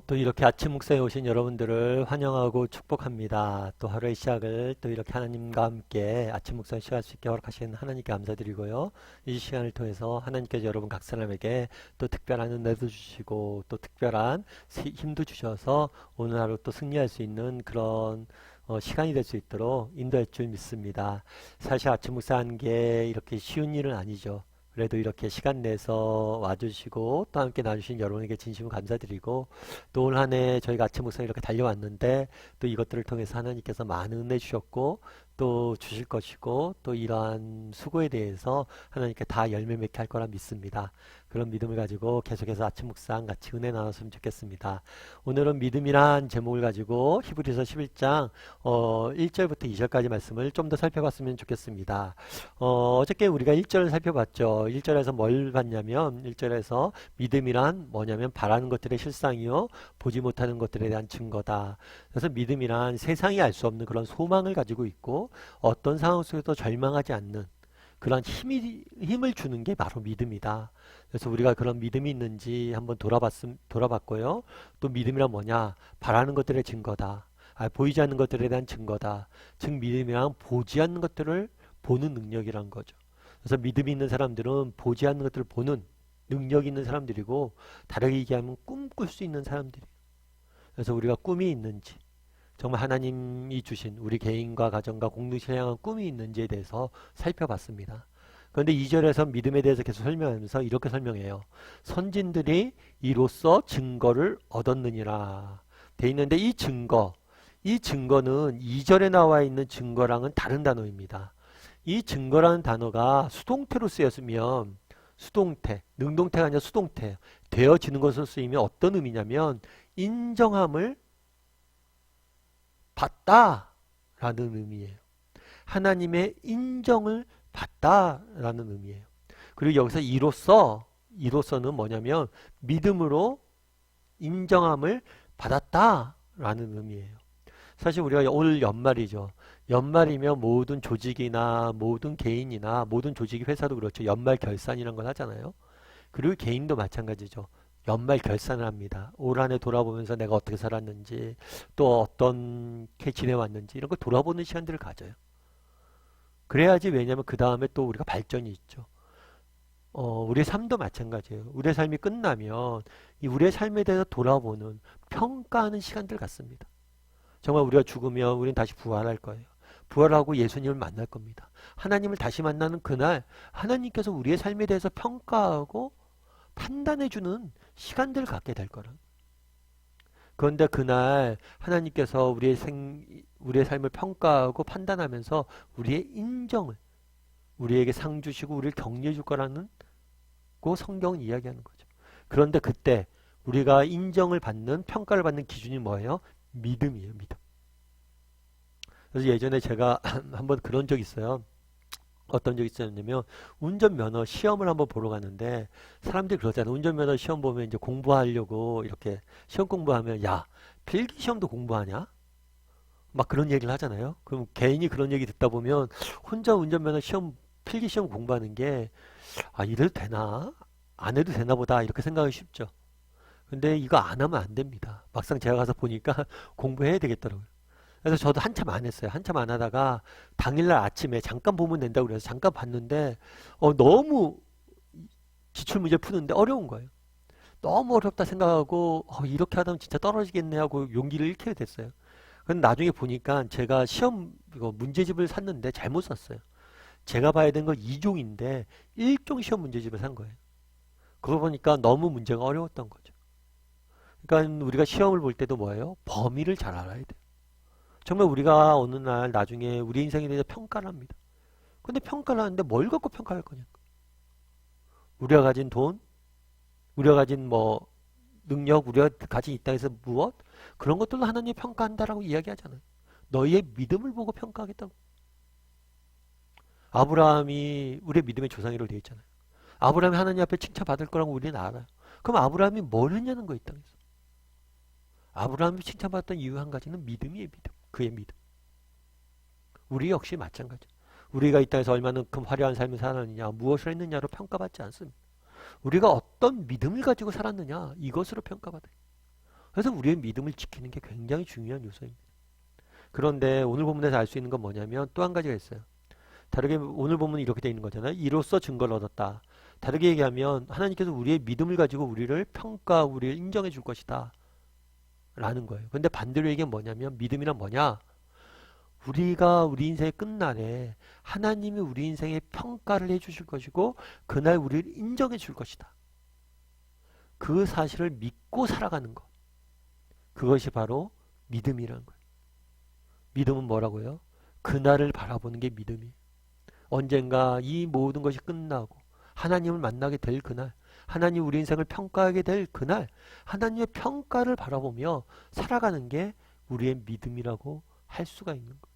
또 이렇게 아침 묵상에 오신 여러분들을 환영하고 축복합니다. 또 하루의 시작을 또 이렇게 하나님과 함께 아침 묵상 시작할 수 있게 허락하신 하나님께 감사드리고요. 이 시간을 통해서 하나님께서 여러분 각 사람에게 또 특별한 은혜도 주시고 또 특별한 힘도 주셔서 오늘 하루 또 승리할 수 있는 그런 시간이 될 수 있도록 인도할 줄 믿습니다. 사실 아침 묵상하는 게 이렇게 쉬운 일은 아니죠. 그래도 이렇게 시간 내서 와주시고 또 함께 나주신 여러분에게 진심으로 감사드리고 또 올 한 해 저희가 아침 묵상 이렇게 달려왔는데 또 이것들을 통해서 하나님께서 많은 은혜 주셨고 또 주실 것이고 또 이러한 수고에 대해서 하나님께 다 열매 맺게 할 거라 믿습니다. 그런 믿음을 가지고 계속해서 아침 묵상 같이 은혜 나눴으면 좋겠습니다. 오늘은 믿음이란 제목을 가지고 히브리서 11장 1절부터 2절까지 말씀을 좀 더 살펴봤으면 좋겠습니다. 어저께 우리가 1절을 살펴봤죠. 1절에서 뭘 봤냐면 1절에서 믿음이란 뭐냐면 바라는 것들의 실상이요 보지 못하는 것들에 대한 증거다. 그래서 믿음이란 세상이 알 수 없는 그런 소망을 가지고 있고 어떤 상황 속에서 절망하지 않는 그런 힘을 주는 게 바로 믿음이다. 그래서 우리가 그런 믿음이 있는지 한번 돌아봤고요. 또 믿음이란 뭐냐? 바라는 것들의 증거다. 보이지 않는 것들에 대한 증거다. 즉 믿음이란 보지 않는 것들을 보는 능력이란 거죠. 그래서 믿음이 있는 사람들은 보지 않는 것들을 보는 능력이 있는 사람들이고 다르게 얘기하면 꿈꿀 수 있는 사람들이에요. 그래서 우리가 꿈이 있는지 정말 하나님이 주신 우리 개인과 가정과 공동체를 향한 꿈이 있는지에 대해서 살펴봤습니다. 그런데 2절에서 믿음에 대해서 계속 설명하면서 이렇게 설명해요. 선진들이 이로써 증거를 얻었느니라 돼 있는데 이 증거는 2절에 나와 있는 증거랑은 다른 단어입니다. 이 증거라는 단어가 수동태로 쓰였으면 수동태, 능동태가 아니라 수동태 되어지는 것으로 쓰이면 어떤 의미냐면 인정함을 받다라는 의미예요. 하나님의 인정을 받다라는 의미예요. 그리고 여기서 이로써는 뭐냐면 믿음으로 인정함을 받았다라는 의미예요. 사실 우리가 올 연말이죠. 연말이면 모든 조직이나 모든 개인이나 모든 조직이 회사도 그렇죠. 연말 결산이라는 걸 하잖아요. 그리고 개인도 마찬가지죠. 연말 결산을 합니다. 올 한 해 돌아보면서 내가 어떻게 살았는지 또 어떻게 지내왔는지 이런 걸 돌아보는 시간들을 가져요. 그래야지 왜냐하면 그 다음에 또 우리가 발전이 있죠. 우리의 삶도 마찬가지예요. 우리의 삶이 끝나면 이 우리의 삶에 대해서 돌아보는 평가하는 시간들 같습니다. 정말 우리가 죽으면 우리는 다시 부활할 거예요. 부활하고 예수님을 만날 겁니다. 하나님을 다시 만나는 그날 하나님께서 우리의 삶에 대해서 평가하고 판단해주는 시간들을 갖게 될 거라. 그런데 그날 하나님께서 우리의 삶을 평가하고 판단하면서 우리의 인정을 우리에게 상 주시고 우리를 격려해 줄 거라는 고 성경은 이야기하는 거죠. 그런데 그때 우리가 인정을 받는 평가를 받는 기준이 뭐예요? 믿음이에요. 믿음. 그래서 예전에 제가 한번 그런 적이 있어요. 어떤 적이 있었냐면 운전면허 시험을 한번 보러 갔는데 사람들이 그러잖아요. 운전면허 시험 보면 이제 공부하려고 이렇게 시험 공부하면 야 필기시험도 공부하냐? 막 그런 얘기를 하잖아요. 그럼 개인이 그런 얘기 듣다 보면 혼자 운전면허 시험 필기시험 공부하는 게 이래도 되나? 안 해도 되나 보다 이렇게 생각하기 쉽죠. 근데 이거 안 하면 안 됩니다. 막상 제가 가서 보니까 공부해야 되겠더라고요. 그래서 저도 한참 안 했어요. 한참 안 하다가 당일날 아침에 잠깐 보면 된다고 그래서 잠깐 봤는데 너무 기출문제 푸는데 어려운 거예요. 너무 어렵다 생각하고 이렇게 하다 보면 진짜 떨어지겠네 하고 용기를 잃게 됐어요. 근데 나중에 보니까 제가 시험 이거 문제집을 샀는데 잘못 샀어요. 제가 봐야 되는 건 2종인데 1종 시험 문제집을 산 거예요. 그거 보니까 너무 문제가 어려웠던 거죠. 그러니까 우리가 시험을 볼 때도 뭐예요? 범위를 잘 알아야 돼요. 정말 우리가 어느 날 나중에 우리 인생에 대해서 평가를 합니다. 근데 평가를 하는데 뭘 갖고 평가할 거냐? 우리가 가진 돈, 우리가 가진 능력, 우리가 가진 이 땅에서 무엇? 그런 것들로 하나님이 평가한다라고 이야기하잖아요. 너희의 믿음을 보고 평가하겠다고. 아브라함이 우리의 믿음의 조상이라고 되어 있잖아요. 아브라함이 하나님 앞에 칭찬받을 거라고 우리는 알아요. 그럼 아브라함이 뭘 했냐는 거 이 땅에서. 아브라함이 칭찬받았던 이유 한 가지는 믿음이에요. 믿음. 그의 믿음. 우리 역시 마찬가지. 우리가 이 땅에서 얼마만큼 화려한 삶을 살았느냐, 무엇을 했느냐로 평가받지 않습니다. 우리가 어떤 믿음을 가지고 살았느냐, 이것으로 평가받아요. 그래서 우리의 믿음을 지키는 게 굉장히 중요한 요소입니다. 그런데 오늘 본문에서 알 수 있는 건 뭐냐면 또 한 가지가 있어요. 다르게 오늘 보면 이렇게 되어 있는 거잖아요. 이로써 증거를 얻었다. 다르게 얘기하면 하나님께서 우리의 믿음을 가지고 우리를 평가하고 우리를 인정해 줄 것이다 라는 거예요. 근데 반대로 얘기하면 뭐냐면 믿음이란 뭐냐? 우리가 우리 인생의 끝날에 하나님이 우리 인생의 평가를 해 주실 것이고 그날 우리를 인정해 줄 것이다. 그 사실을 믿고 살아가는 것. 그것이 바로 믿음이라는 거예요. 믿음은 뭐라고요? 그날을 바라보는 게 믿음이에요. 언젠가 이 모든 것이 끝나고 하나님을 만나게 될 그날, 하나님 우리 인생을 평가하게 될 그날, 하나님의 평가를 바라보며 살아가는 게 우리의 믿음이라고 할 수가 있는 거예요.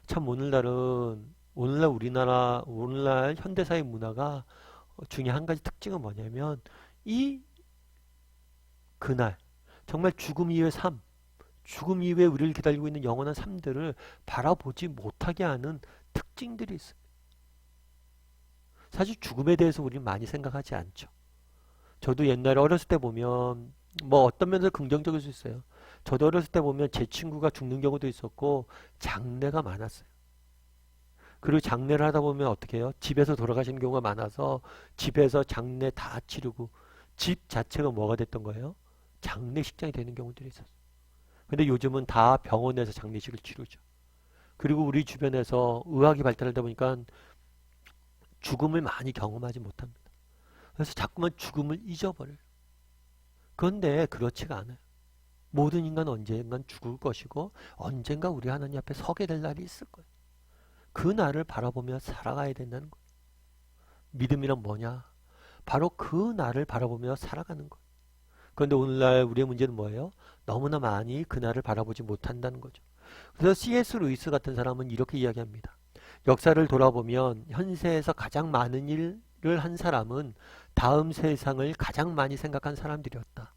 참 오늘날 현대사의 문화가 중에 한 가지 특징은 뭐냐면 이 그날, 정말 죽음 이후의 삶, 죽음 이후에 우리를 기다리고 있는 영원한 삶들을 바라보지 못하게 하는 특징들이 있습니다. 사실 죽음에 대해서 우리는 많이 생각하지 않죠. 저도 옛날에 어렸을 때 보면 뭐 어떤 면에서 긍정적일 수 있어요. 저도 어렸을 때 보면 제 친구가 죽는 경우도 있었고 장례가 많았어요. 그리고 장례를 하다 보면 어떻게 해요? 집에서 돌아가시는 경우가 많아서 집에서 장례 다 치르고 집 자체가 뭐가 됐던 거예요? 장례식장이 되는 경우들이 있었어요. 근데 요즘은 다 병원에서 장례식을 치르죠. 그리고 우리 주변에서 의학이 발달하다 보니까 죽음을 많이 경험하지 못합니다. 그래서 자꾸만 죽음을 잊어버려요. 그런데 그렇지가 않아요. 모든 인간은 언젠간 죽을 것이고 언젠가 우리 하나님 앞에 서게 될 날이 있을 거예요. 그 날을 바라보며 살아가야 된다는 거예요. 믿음이란 뭐냐? 바로 그 날을 바라보며 살아가는 거예요. 그런데 오늘날 우리의 문제는 뭐예요? 너무나 많이 그 날을 바라보지 못한다는 거죠. 그래서 C.S. 루이스 같은 사람은 이렇게 이야기합니다. 역사를 돌아보면 현세에서 가장 많은 일을 한 사람은 다음 세상을 가장 많이 생각한 사람들이었다.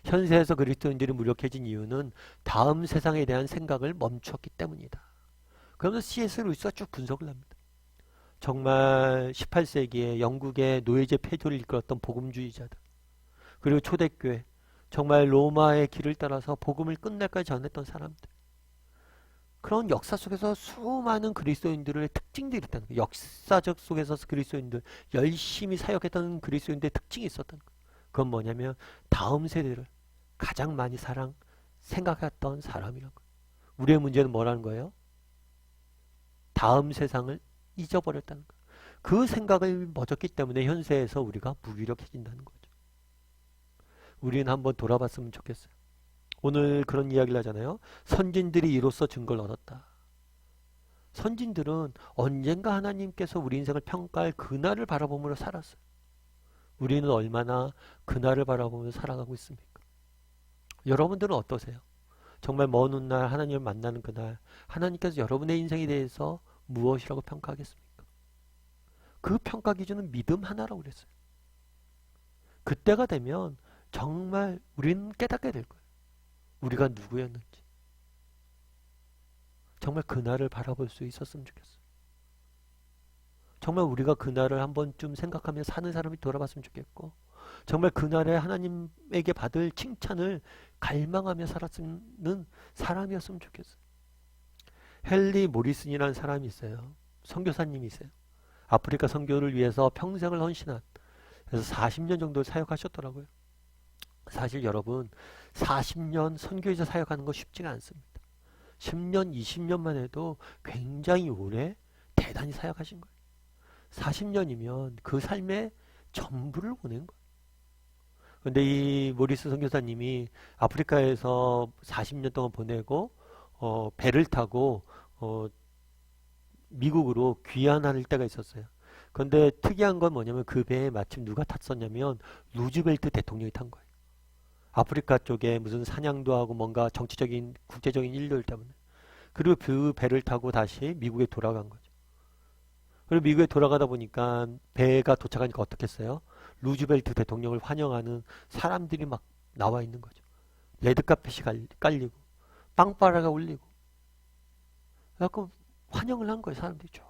현세에서 그리스도인들이 무력해진 이유는 다음 세상에 대한 생각을 멈췄기 때문이다. 그러면서 C.S. 루이스가 쭉 분석을 합니다. 정말 18세기에 영국의 노예제 폐조를 이끌었던 복음주의자들, 그리고 초대교회, 정말 로마의 길을 따라서 복음을 끝날까지 전했던 사람들, 그런 역사 속에서 수많은 그리스도인들의 특징들이 있다는 거예요. 역사적 속에서 그리스도인들, 열심히 사역했던 그리스도인들의 특징이 있었다는 거예요. 그건 뭐냐면 다음 세대를 가장 많이 생각했던 사람이라는 거예요. 우리의 문제는 뭐라는 거예요? 다음 세상을 잊어버렸다는 거예요. 그 생각을 멎었기 때문에 현세에서 우리가 무기력해진다는 거죠. 우리는 한번 돌아봤으면 좋겠어요. 오늘 그런 이야기를 하잖아요. 선진들이 이로써 증거를 얻었다. 선진들은 언젠가 하나님께서 우리 인생을 평가할 그날을 바라보며 살았어요. 우리는 얼마나 그날을 바라보며 살아가고 있습니까? 여러분들은 어떠세요? 정말 먼 훗날 하나님을 만나는 그날, 하나님께서 여러분의 인생에 대해서 무엇이라고 평가하겠습니까? 그 평가 기준은 믿음 하나라고 그랬어요. 그때가 되면 정말 우리는 깨닫게 될 거예요. 우리가 누구였는지. 정말 그날을 바라볼 수 있었으면 좋겠어요. 정말 우리가 그날을 한 번쯤 생각하며 사는 사람이 돌아봤으면 좋겠고, 정말 그날에 하나님에게 받을 칭찬을 갈망하며 살았는 사람이었으면 좋겠어요. 헨리 모리슨이라는 사람이 있어요. 선교사님이세요. 아프리카 선교를 위해서 평생을 헌신한, 그래서 40년 정도 사역하셨더라고요. 사실 여러분 40년 선교에서 사역하는 거 쉽지가 않습니다. 10년, 20년만 해도 굉장히 오래 대단히 사역하신 거예요. 40년이면 그 삶의 전부를 보낸 거예요. 그런데 이 모리스 선교사님이 아프리카에서 40년 동안 보내고 배를 타고 미국으로 귀환할 때가 있었어요. 그런데 특이한 건 뭐냐면 그 배에 마침 누가 탔었냐면 루즈벨트 대통령이 탄 거예요. 아프리카 쪽에 무슨 사냥도 하고 뭔가 정치적인 국제적인 일들 때문에. 그리고 그 배를 타고 다시 미국에 돌아간 거죠. 그리고 미국에 돌아가다 보니까 배가 도착하니까 어떻겠어요? 루즈벨트 대통령을 환영하는 사람들이 막 나와 있는 거죠. 레드카펫이 깔리고 빵빠라가 울리고 그래갖고 환영을 한 거예요. 사람들이죠.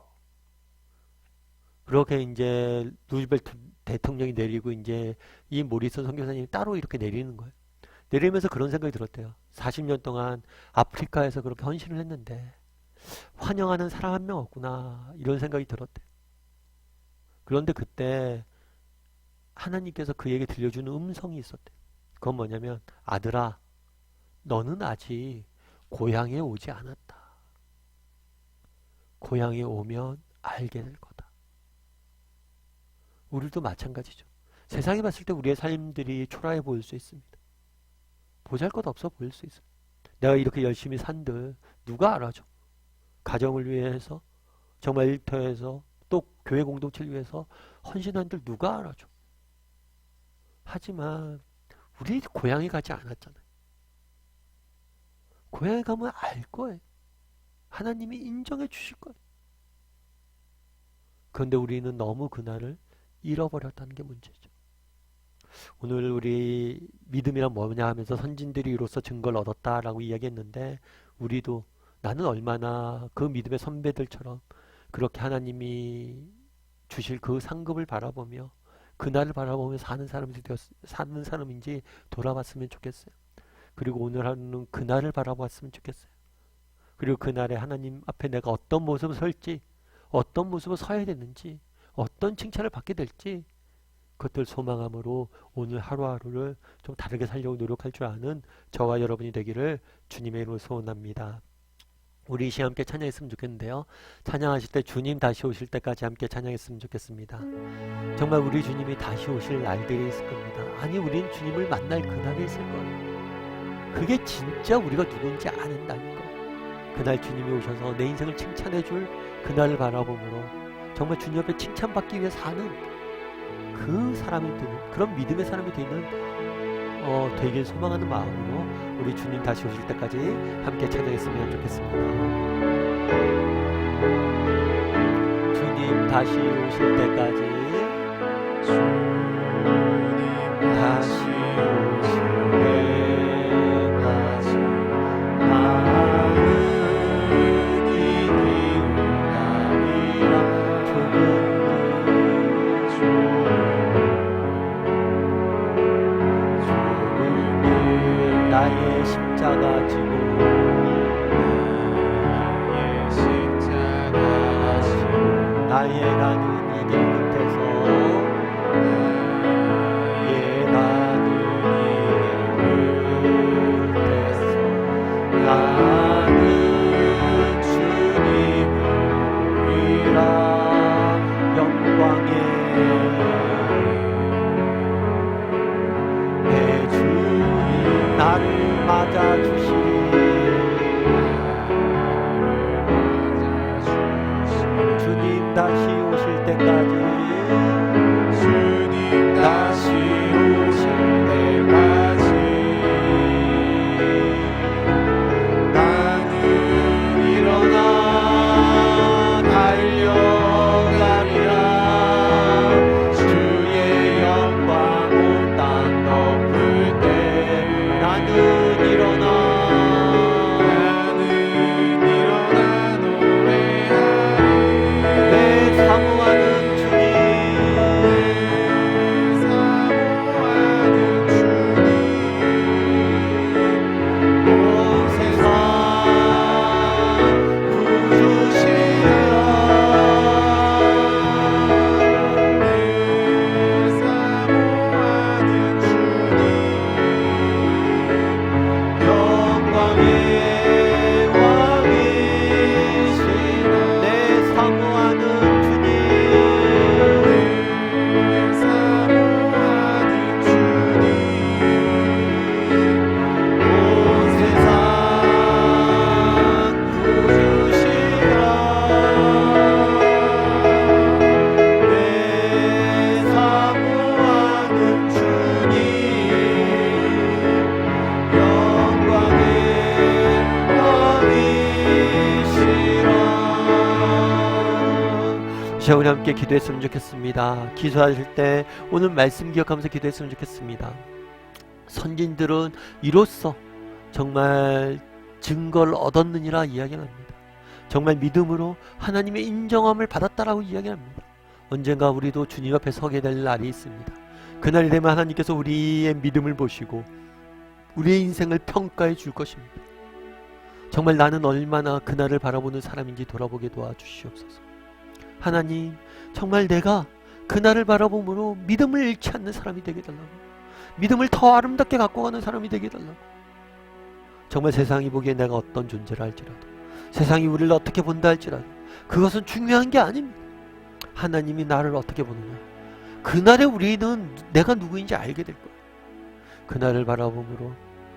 그렇게 이제 루즈벨트 대통령이 내리고 이제 이 모리슨 선교사님이 따로 이렇게 내리는 거예요. 내리면서 그런 생각이 들었대요. 40년 동안 아프리카에서 그렇게 헌신을 했는데 환영하는 사람 한 명 없구나, 이런 생각이 들었대. 그런데 그때 하나님께서 그에게 들려주는 음성이 있었대. 그건 뭐냐면, 아들아, 너는 아직 고향에 오지 않았다. 고향에 오면 알게 될 거다. 우리도 마찬가지죠. 세상에 봤을 때 우리의 삶들이 초라해 보일 수 있습니다. 보잘것없어 보일 수 있어요. 내가 이렇게 열심히 산들 누가 알아줘? 가정을 위해서, 정말 일터에서, 또 교회 공동체를 위해서 헌신한들 누가 알아줘? 하지만 우리 고향에 가지 않았잖아요. 고향에 가면 알 거예요. 하나님이 인정해 주실 거예요. 그런데 우리는 너무 그날을 잃어버렸다는 게 문제죠. 오늘 우리 믿음이란 뭐냐 하면서 선진들이 이로써 증거를 얻었다라고 이야기했는데, 우리도 나는 얼마나 그 믿음의 선배들처럼 그렇게 하나님이 주실 그 상급을 바라보며 그날을 바라보며 사는 사람인지 돌아봤으면 좋겠어요. 그리고 오늘 하루는 그날을 바라봤으면 좋겠어요. 그리고 그날에 하나님 앞에 내가 어떤 모습을 설지, 어떤 모습을 서야 되는지, 어떤 칭찬을 받게 될지, 그것들 소망함으로 오늘 하루하루를 좀 다르게 살려고 노력할 줄 아는 저와 여러분이 되기를 주님의 이름으로 소원합니다. 우리 이 시간 함께 찬양했으면 좋겠는데요. 찬양하실 때 주님 다시 오실 때까지 함께 찬양했으면 좋겠습니다. 정말 우리 주님이 다시 오실 날들이 있을 겁니다. 아니, 우린 주님을 만날 그날이 있을 거예요. 그게 진짜 우리가 누군지 아는 날인 거예요. 그날 주님이 오셔서 내 인생을 칭찬해 줄 그날을 바라보므로 정말 주님 앞에 칭찬받기 위해 사는 그 사람이 되는, 그런 믿음의 사람이 되길 소망하는 마음으로 우리 주님 다시 오실 때까지 함께 찬양했으면 좋겠습니다. 주님 다시 오실 때까지, 주님 다시 오실 때까지 나는 이 기도하리라. 나의 십자가 지고, 나의 가는 이 길 끝에서, 나의 가는 이 길 끝에서 나는 주님을 위라. 영광의 내 주님 나를 맞아주시리. 주님 다시 오실 때까지, 주님 다시 오실 때까지 나는 일어나 달려가리라. 주의 영광 온 땅 덮을 때 나는 일어나 노래하리. 내 사모하는 온 세상 부르시라. 영광의 왕이시라. 내 사모하는 주님, 온 세상 부르시라. 내 사모하는 주님, 영광의 왕이시라. 자, 우리 함께 기도했으면 좋겠습니다. 기도하실 때 오늘 말씀 기억하면서 기도했으면 좋겠습니다. 선진들은 이로써 정말 증거를 얻었느니라 이야기합니다. 정말 믿음으로 하나님의 인정함을 받았다라고 이야기합니다. 언젠가 우리도 주님 앞에 서게 될 날이 있습니다. 그날이 되면 하나님께서 우리의 믿음을 보시고 우리의 인생을 평가해 줄 것입니다. 정말 나는 얼마나 그날을 바라보는 사람인지 돌아보게 도와주시옵소서. 하나님, 정말 내가 그날을 바라보므로 믿음을 잃지 않는 사람이 되게 달라고, 믿음을 더 아름답게 갖고 가는 사람이 되게 달라고. 정말 세상이 보기에 내가 어떤 존재를 할지라도, 세상이 우리를 어떻게 본다 할지라도 그것은 중요한 게 아닙니다. 하나님이 나를 어떻게 보느냐, 그날에 우리는 내가 누구인지 알게 될 거예요. 그날을 바라보므로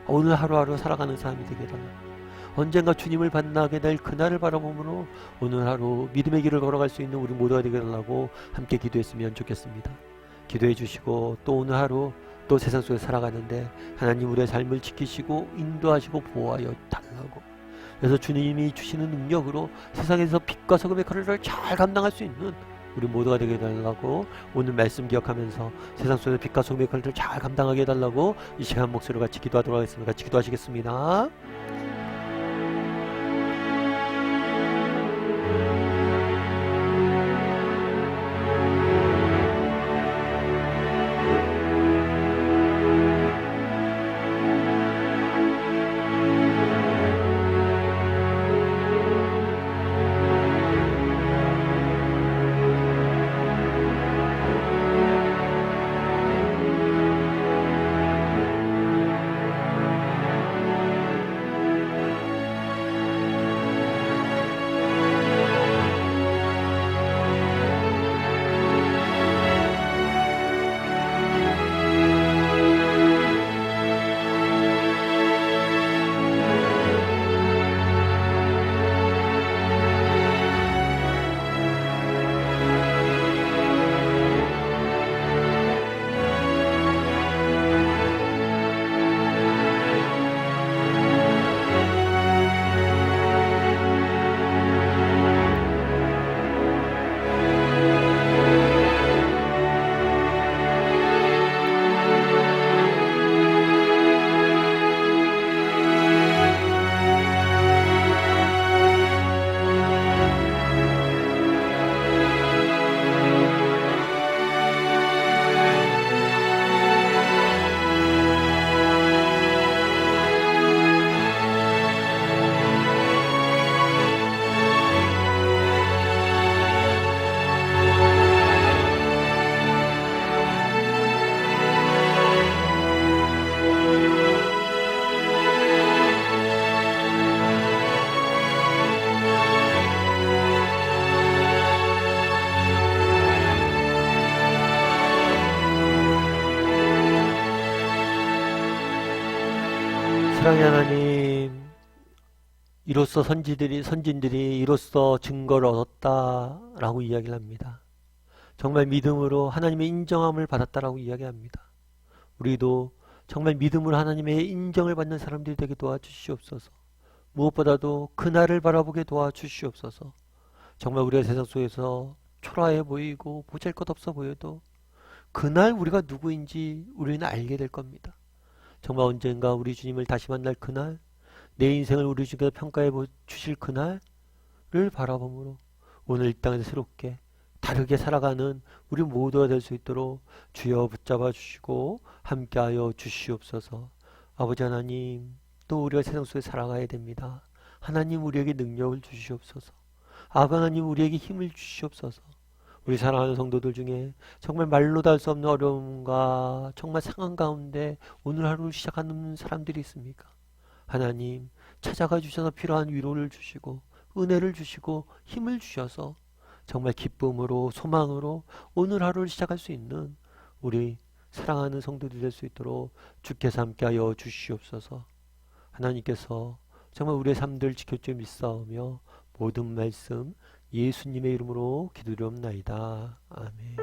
오늘 하루하루 살아가는 사람이 되게 달라고, 언젠가 주님을 만나게 될 그날을 바라보므로 오늘 하루 믿음의 길을 걸어갈 수 있는 우리 모두가 되게 달라고 함께 기도했으면 좋겠습니다. 기도해 주시고, 또 오늘 하루 또 세상 속에 살아가는데 하나님 우리의 삶을 지키시고 인도하시고 보호하여 달라고, 그래서 주님이 주시는 능력으로 세상에서 빛과 소금의 칼을 잘 감당할 수 있는 우리 모두가 되게 해달라고, 오늘 말씀 기억하면서 세상 속에서 빛과 소금의 칼을 잘 감당하게 해달라고 이 시간 목소리로 같이 기도하도록 하겠습니다. 같이 기도하시겠습니다. 사랑의 하나님, 이로써 선진들이 이로써 증거를 얻었다라고 이야기를 합니다. 정말 믿음으로 하나님의 인정함을 받았다라고 이야기합니다. 우리도 정말 믿음으로 하나님의 인정을 받는 사람들이 되게 도와주시옵소서. 무엇보다도 그날을 바라보게 도와주시옵소서. 정말 우리가 세상 속에서 초라해 보이고 보잘것없어 보여도 그날 우리가 누구인지 우리는 알게 될 겁니다. 정말 언젠가 우리 주님을 다시 만날 그날, 내 인생을 우리 주님께서 평가해 주실 그날을 바라보므로 오늘 이 땅에서 새롭게 다르게 살아가는 우리 모두가 될 수 있도록 주여 붙잡아 주시고 함께하여 주시옵소서. 아버지 하나님, 또 우리가 세상 속에 살아가야 됩니다. 하나님 우리에게 능력을 주시옵소서. 아버지 하나님 우리에게 힘을 주시옵소서. 우리 사랑하는 성도들 중에 정말 말로도 할 수 없는 어려움과 정말 상한 가운데 오늘 하루를 시작하는 사람들이 있습니까? 하나님 찾아가 주셔서 필요한 위로를 주시고 은혜를 주시고 힘을 주셔서 정말 기쁨으로 소망으로 오늘 하루를 시작할 수 있는 우리 사랑하는 성도들이 될 수 있도록 주께서 함께하여 주시옵소서. 하나님께서 정말 우리의 삶들 지켜주며 믿사오며 모든 말씀 예수님의 이름으로 기도드리옵나이다. 아멘.